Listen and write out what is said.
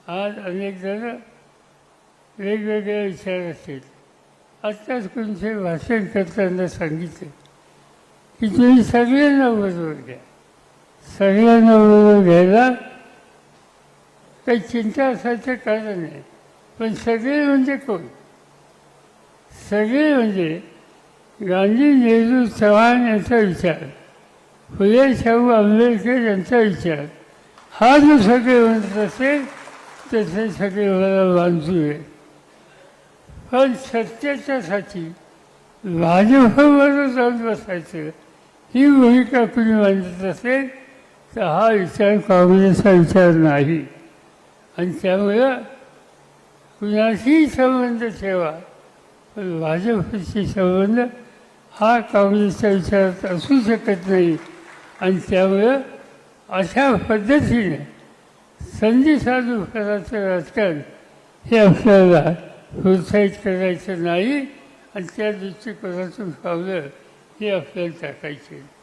आज अनेक जण वेगवेगळे विचार असतील. आत्ताच कोणते भाषण करताना सांगितले की तुम्ही सगळ्यांना बरोबर घ्या. सगळ्यांना बरोबर घ्यायला काही चिंता असायचं कारण नाही. पण सगळे म्हणजे कोण? सगळे म्हणजे गांधी, नेहरू, चव्हाण यांचा विचार, फुले शाहू आंबेडकर यांचा विचार, हा जो सगळे म्हणत असेल तसे सगळे मला बांधू आहे. पण सत्याच्यासाठी भाजपबरोबर जाऊन बसायचं ही भूमिका कुणी मांडत असेल तर हा विचार काँग्रेसचा विचार नाही. आणि त्यामुळं कुणाशीही संबंध ठेवा, पण भाजपशी संबंध हा काँग्रेसच्या विचारात असू शकत नाही. आणि त्यामुळं अशा पद्धतीने संधी साधू करायचं राजकारण हे आपल्याला प्रोत्साहित करायचं नाही. आणि त्या दृष्टिकोनातून पावलं हे आपल्याला टाकायचे.